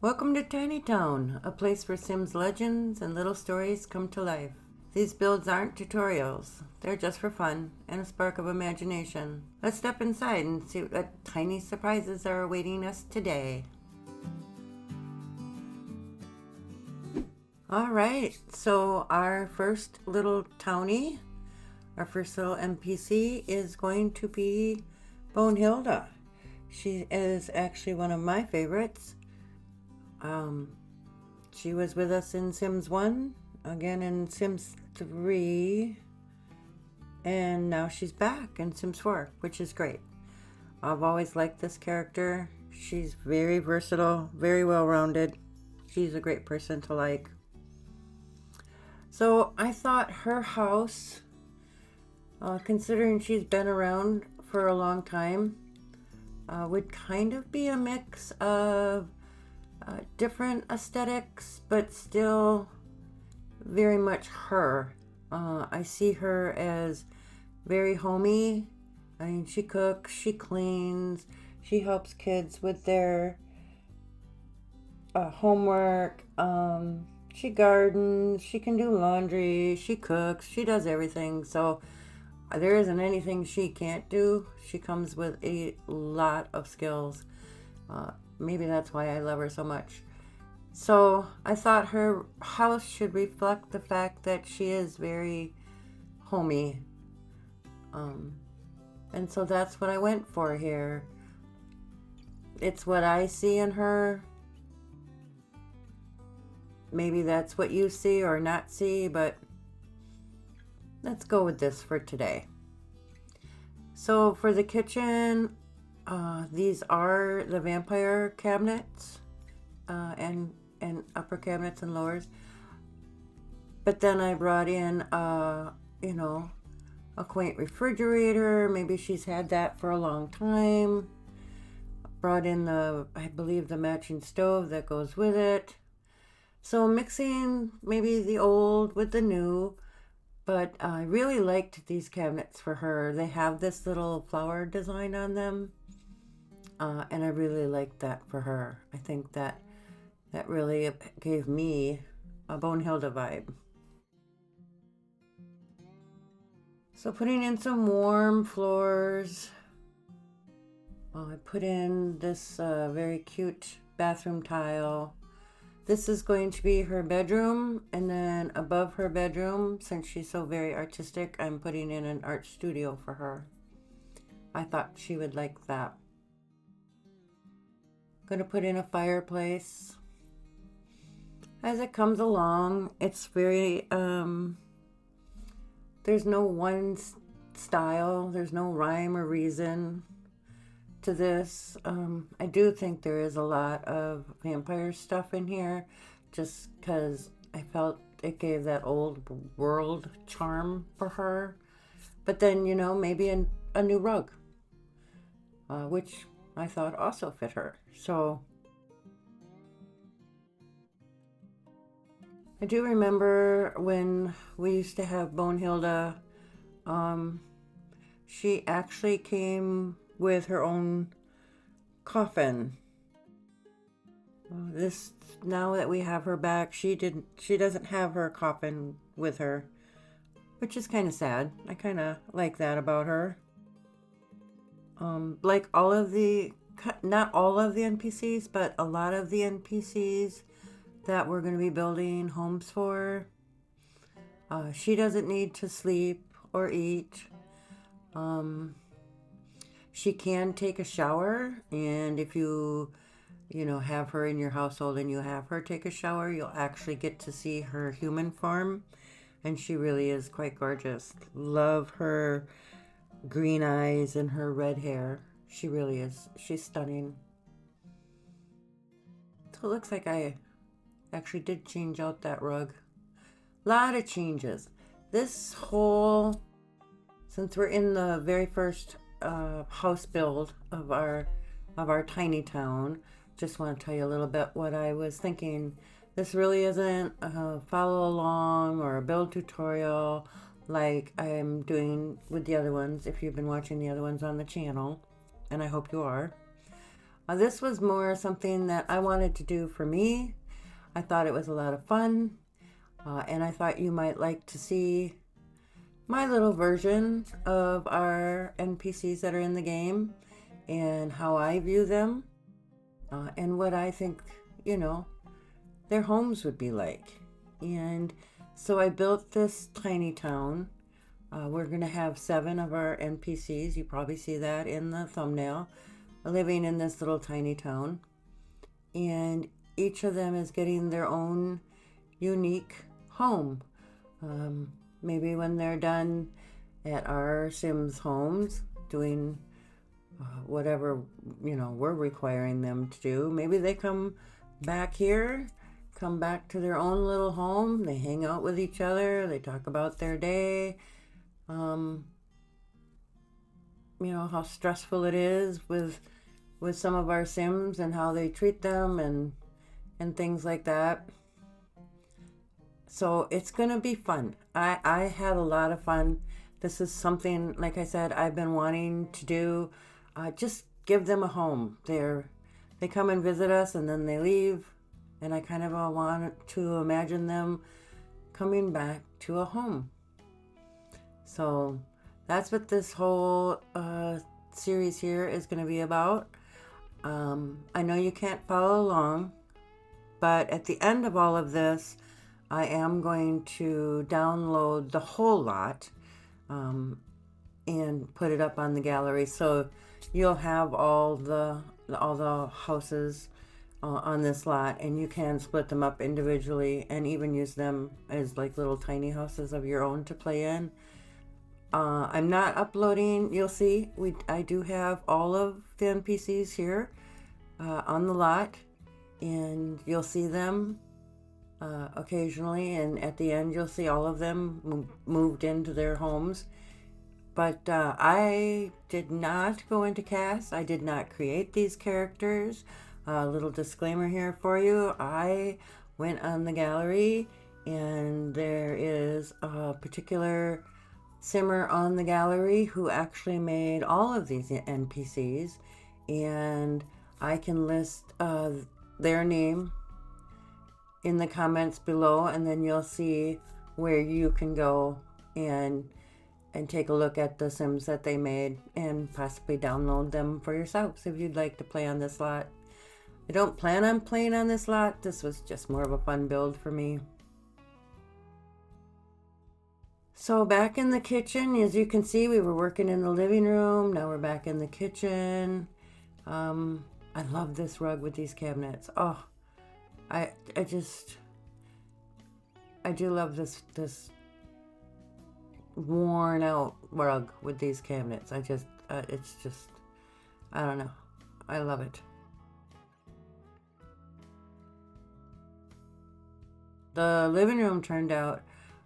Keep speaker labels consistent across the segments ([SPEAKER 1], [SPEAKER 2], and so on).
[SPEAKER 1] Welcome to Tiny Town, a place where Sims legends and little stories come to life. These builds aren't tutorials, they're just for fun and a spark of imagination. Let's step inside and see what tiny surprises are awaiting us today. Alright, so our first little townie, our first little NPC is going to be Bonehilda. She is actually one of my favorites. She was with us in Sims 1, again in Sims 3, and now she's back in Sims 4, which is great. I've always liked this character. She's very versatile, very well-rounded. She's a great person to like. So I thought her house, considering she's been around for a long time, would kind of be a mix of different aesthetics, but still very much her. I see her as very homey. I mean, she cooks, she cleans, she helps kids with their homework. She gardens, she can do laundry, she cooks, she does everything. So there isn't anything she can't do. She comes with a lot of skills. Maybe that's why I love her so much. So I thought her house should reflect the fact that she is very homey. And so that's what I went for here. It's what I see in her. Maybe that's what you see or not see, but let's go with this for today. So for the kitchen, these are the vampire cabinets, and upper cabinets and lowers. But then I brought in, a quaint refrigerator. Maybe she's had that for a long time. Brought in I believe the matching stove that goes with it. So mixing maybe the old with the new. But I really liked these cabinets for her. They have this little flower design on them. And I really liked that for her. I think that really gave me a Bonehilda vibe. So putting in some warm floors. I put in this very cute bathroom tile. This is going to be her bedroom, and then above her bedroom, since she's so very artistic, I'm putting in an art studio for her. I thought she would like that. Gonna put in a fireplace. As it comes along, it's very, there's no one style, there's no rhyme or reason to this. I do think there is a lot of vampire stuff in here, just because I felt it gave that old world charm for her. But then, maybe a new rug, which I thought also fit her. So I do remember when we used to have Bonehilda, she actually came with her own coffin. This, now that we have her back, she doesn't have her coffin with her, which is kind of sad. I kind of like that about her. Like not all of the NPCs, but a lot of the NPCs that we're going to be building homes for, she doesn't need to sleep or eat. She can take a shower, and if you have her in your household and you have her take a shower, you'll actually get to see her human form, and she really is quite gorgeous. Love her green eyes and her red hair. She really is. She's stunning. So it looks like I actually did change out that rug. A lot of changes. This whole, since we're in the very first house build of our tiny town, just want to tell you a little bit what I was thinking. This really isn't a follow along or a build tutorial like I'm doing with the other ones, if you've been watching the other ones on the channel, and I hope you are. This was more something that I wanted to do for me. I thought it was a lot of fun, and I thought you might like to see my little version of our NPCs that are in the game and how I view them, and what I think, you know, their homes would be like. And so I built this tiny town. We're going to have 7 of our NPCs. You probably see that in the thumbnail, living in this little tiny town. And each of them is getting their own unique home. Maybe when they're done at our Sims homes doing whatever, you know, we're requiring them to do, maybe they come back here, come back to their own little home. They hang out with each other. They talk about their day. You know, how stressful it is with some of our Sims and how they treat them and things like that. So it's gonna be fun. I had a lot of fun. This is something, like I said, I've been wanting to do. Just give them a home. They come and visit us and then they leave, and I kind of want to imagine them coming back to a home. So that's what this whole series here is going to be about. I know you can't follow along, but at the end of all of this, I am going to download the whole lot and put it up on the gallery, so you'll have all the houses on this lot, and you can split them up individually and even use them as like little tiny houses of your own to play in. I'm not uploading. You'll see I do have all of the NPCs here on the lot, and you'll see them occasionally, and at the end you'll see all of them moved into their homes. But I did not go into cast. I did not create these characters. A little disclaimer here for you. I went on the gallery, and there is a particular Simmer on the gallery who actually made all of these NPCs, and I can list their name in the comments below, and then you'll see where you can go and take a look at the Sims that they made and possibly download them for yourselves if you'd like to play on this lot. I don't plan on playing on this lot. This was just more of a fun build for me. So back in the kitchen, as you can see, we were working in the living room. Now we're back in the kitchen. I love this rug with these cabinets. Oh, I do love this worn out rug with these cabinets. It's just, I don't know. I love it. The living room turned out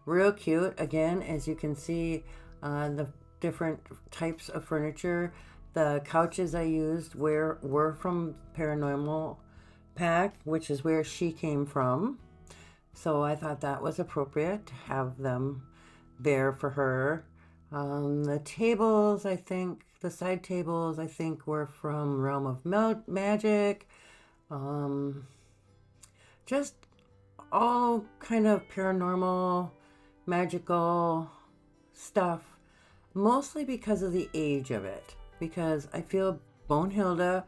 [SPEAKER 1] real cute. Again, as you can see, the different types of furniture. The couches I used were from Paranormal Pack, which is where she came from. So I thought that was appropriate to have them there for her. The tables, I think, the side tables, I think, were from Realm of Magic. Just all kind of paranormal, magical stuff, mostly because of the age of it. Because I feel Bonehilda,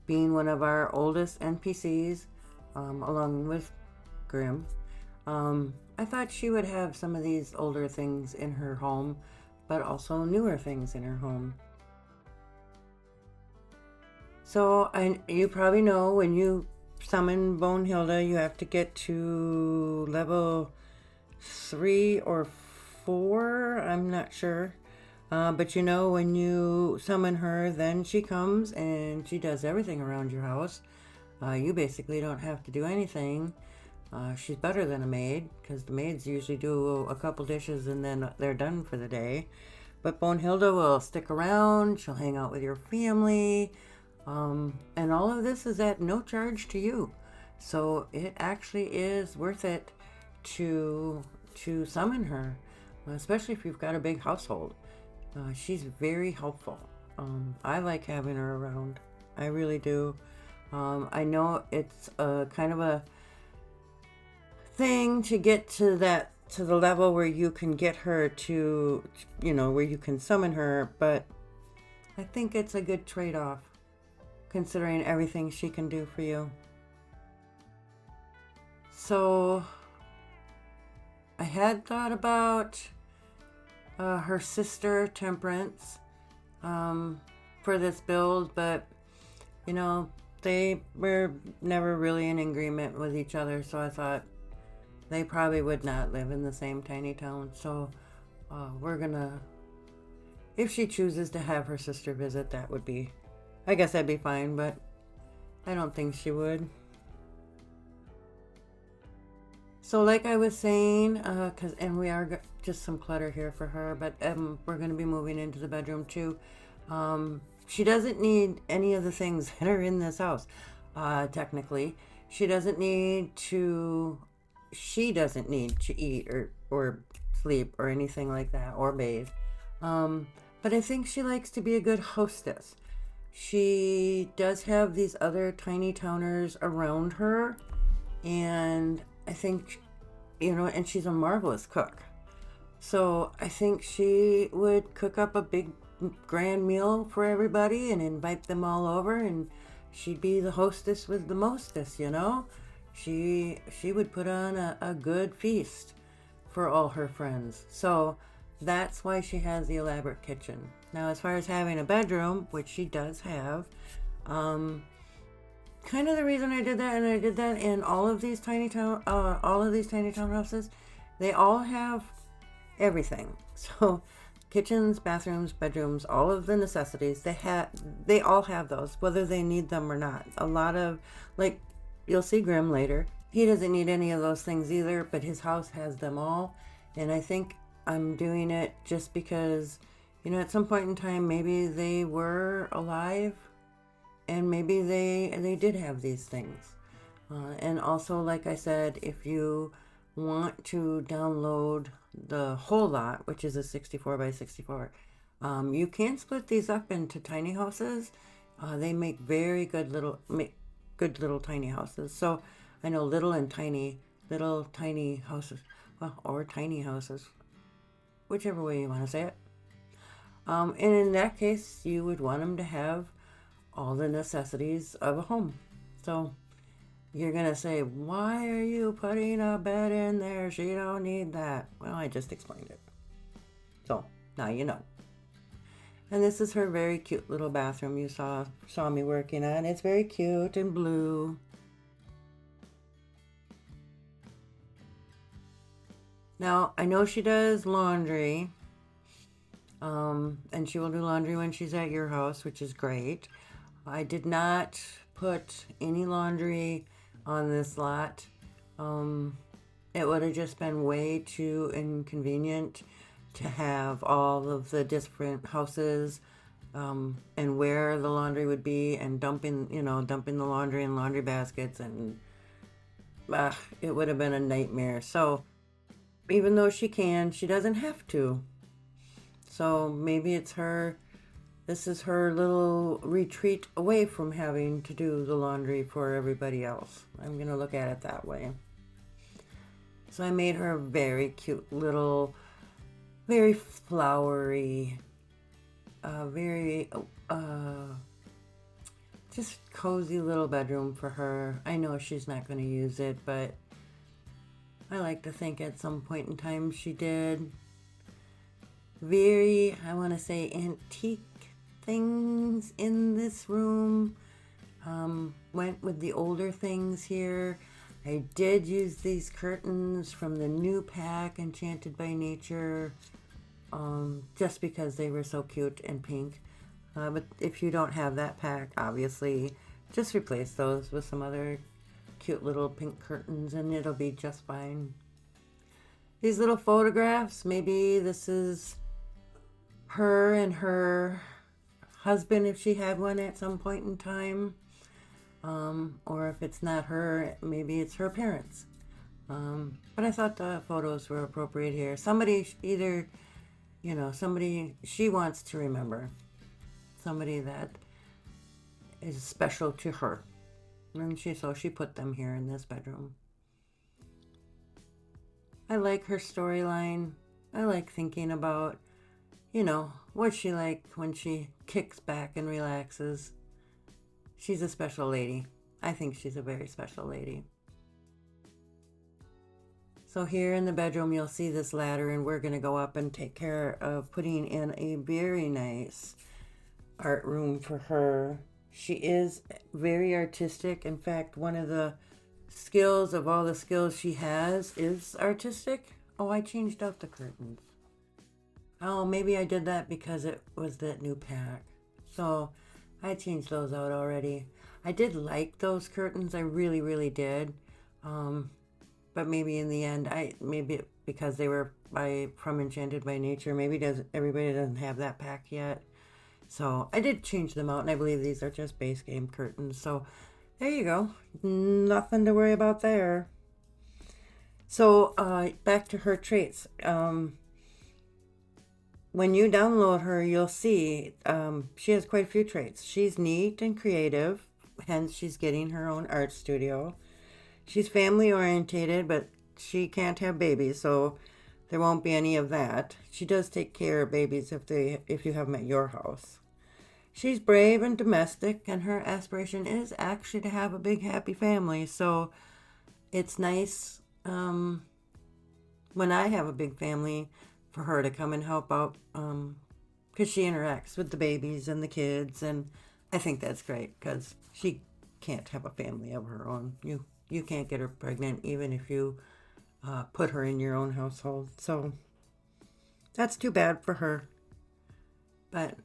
[SPEAKER 1] being one of our oldest NPCs, along with Grimm, I thought she would have some of these older things in her home, but also newer things in her home. So you probably know when you summon Bonehilda, you have to get to level 3 or 4. I'm not sure. But you know, when you summon her, then she comes and she does everything around your house. You basically don't have to do anything. She's better than a maid, because the maids usually do a couple dishes and then they're done for the day. But Bonehilda will stick around. She'll hang out with your family. And all of this is at no charge to you. So it actually is worth it to summon her, especially if you've got a big household. She's very helpful. I like having her around. I really do. I know it's a kind of a thing to get to the level where you can get her to, where you can summon her, but I think it's a good trade-off considering everything she can do for you. So I had thought about her sister Temperance for this build, but they were never really in agreement with each other, so I thought they probably would not live in the same tiny town. So we're gonna, if she chooses to have her sister visit, that would be, I guess that'd be fine, but I don't think she would. So like I was saying, and we are just some clutter here for her, but we're going to be moving into the bedroom too. She doesn't need any of the things that are in this house, technically. She doesn't need to eat or sleep or anything like that, or bathe. But I think she likes to be a good hostess. She does have these other tiny towners around her, and I think, and she's a marvelous cook. So I think she would cook up a big grand meal for everybody and invite them all over, and she'd be the hostess with the mostest, She would put on a good feast for all her friends. So that's why she has the elaborate kitchen. Now, as far as having a bedroom, which she does have, kind of the reason I did that, and I did that in all of these tiny townhouses, they all have everything. So kitchens, bathrooms, bedrooms, all of the necessities, they all have those, whether they need them or not. A lot of, like, you'll see Grim later, he doesn't need any of those things either, but his house has them all. And I think I'm doing it just because, at some point in time, maybe they were alive and maybe they did have these things. And also, like I said, if you want to download the whole lot, which is a 64 by 64, you can split these up into tiny houses. They make very good little tiny houses. So I know little tiny houses, or tiny houses, whichever way you want to say it. And in that case, you would want them to have all the necessities of a home. So you're going to say, why are you putting a bed in there? She don't need that. Well, I just explained it. So now you know. And this is her very cute little bathroom you saw me working on. It's very cute and blue. Now, I know she does laundry. And she will do laundry when she's at your house, which is great. I did not put any laundry on this lot. It would have just been way too inconvenient to have all of the different houses and where the laundry would be, and dumping the laundry in laundry baskets, and it would have been a nightmare. So even though she doesn't have to. So maybe this is her little retreat away from having to do the laundry for everybody else. I'm going to look at it that way. So I made her a very cute little, very flowery, very just cozy little bedroom for her. I know she's not going to use it, but I like to think at some point in time she did. Very, I want to say, antique things in this room. Went with the older things here. I did use these curtains from the new pack, Enchanted by Nature, just because they were so cute and pink. But if you don't have that pack, obviously, just replace those with some other cute little pink curtains and it'll be just fine. These little photographs, maybe this is her and her husband if she had one at some point in time, or if it's not her, maybe it's her parents. But I thought the photos were appropriate here. Somebody she wants to remember, somebody that is special to her. And so she put them here in this bedroom. I like her storyline. I like thinking about, you know, what's she like when she kicks back and relaxes. She's a special lady. I think she's a very special lady. So here in the bedroom, you'll see this ladder, and we're going to go up and take care of putting in a very nice art room for her. She is very artistic. In fact, one of the skills of all the skills she has is artistic. Oh, I changed out the curtains. Oh, maybe I did that because it was that new pack. So I changed those out already. I did like those curtains. I really, really did. But maybe in the end, maybe because they were from Enchanted by Nature, maybe everybody doesn't have that pack yet. So I did change them out, and I believe these are just base game curtains. So there you go. Nothing to worry about there. So back to her traits. When you download her, you'll see she has quite a few traits. She's neat and creative, hence she's getting her own art studio. She's family orientated, but she can't have babies, so there won't be any of that. She does take care of babies if you have them at your house. She's brave and domestic, and her aspiration is actually to have a big happy family. So it's nice when I have a big family for her to come and help out, because she interacts with the babies and the kids, and I think that's great because she can't have a family of her own. You can't get her pregnant even if you put her in your own household. So that's too bad for her. But,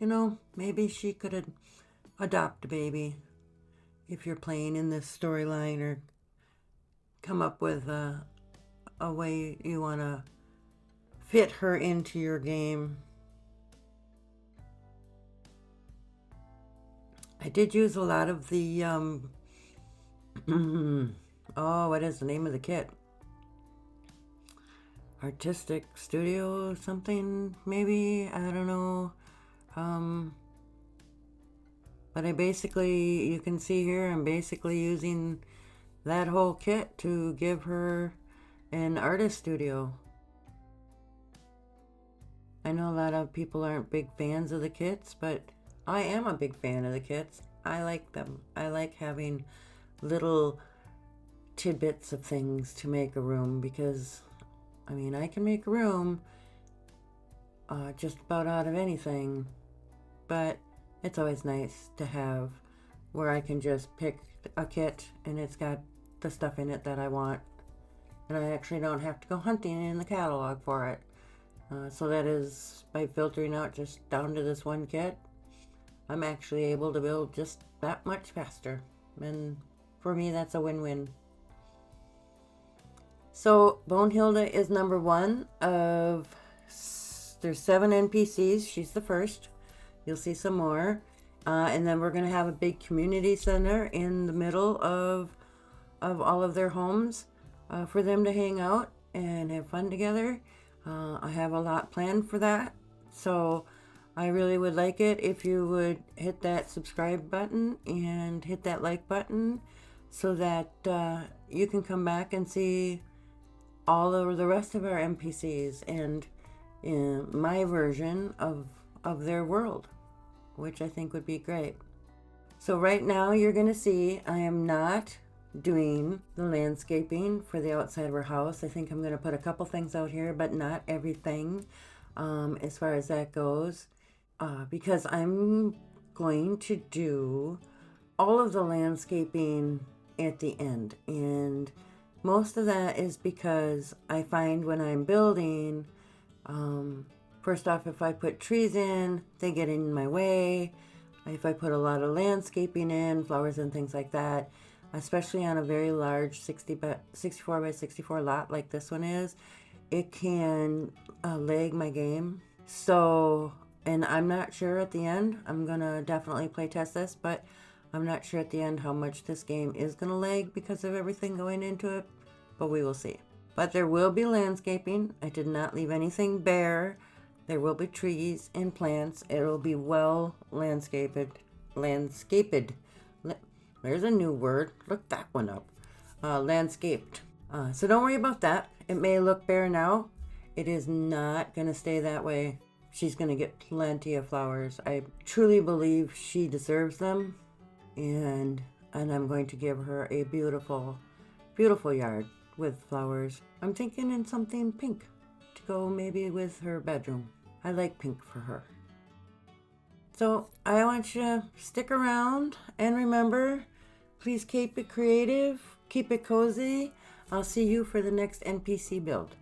[SPEAKER 1] you know, maybe she could adopt a baby if you're playing in this storyline, or come up with a way you want to fit her into your game. I did use a lot of the oh, what is the name of the kit? Artistic Studio something, maybe? I don't know. But you can see here, I'm basically using that whole kit to give her an artist studio. I know a lot of people aren't big fans of the kits, but I am a big fan of the kits. I like them. I like having little tidbits of things to make a room, because I mean, I can make a room just about out of anything, but it's always nice to have where I can just pick a kit and it's got the stuff in it that I want, and I actually don't have to go hunting in the catalog for it. So that is, by filtering out just down to this one kit, I'm actually able to build just that much faster, and for me, that's a win-win. So Bonehilda is number 1 of, there's 7 NPCs. She's the first. You'll see some more. And then we're going to have a big community center in the middle of all of their homes for them to hang out and have fun together. I have a lot planned for that. So I really would like it if you would hit that subscribe button and hit that like button, so that you can come back and see all of the rest of our NPCs and my version of their world, which I think would be great. So right now you're going to see I am not doing the landscaping for the outside of our house. I think I'm going to put a couple things out here, but not everything as far as that goes, because I'm going to do all of the landscaping at the end. And most of that is because I find when I'm building, first off, if I put trees in, they get in my way. If I put a lot of landscaping in, flowers and things like that, especially on a very large 64 by 64 lot like this one is, it can lag my game. So, and I'm not sure at the end, I'm gonna definitely play test this, but I'm not sure at the end how much this game is gonna lag because of everything going into it, but we will see. But there will be landscaping. I did not leave anything bare. There will be trees and plants. It will be well landscaped. there's a new word. Look that one up. Landscaped. So don't worry about that. It may look bare now. It is not going to stay that way. She's going to get plenty of flowers. I truly believe she deserves them. And I'm going to give her a beautiful, beautiful yard with flowers. I'm thinking in something pink to go maybe with her bedroom. I like pink for her. So I want you to stick around and remember, please keep it creative, keep it cozy. I'll see you for the next NPC build.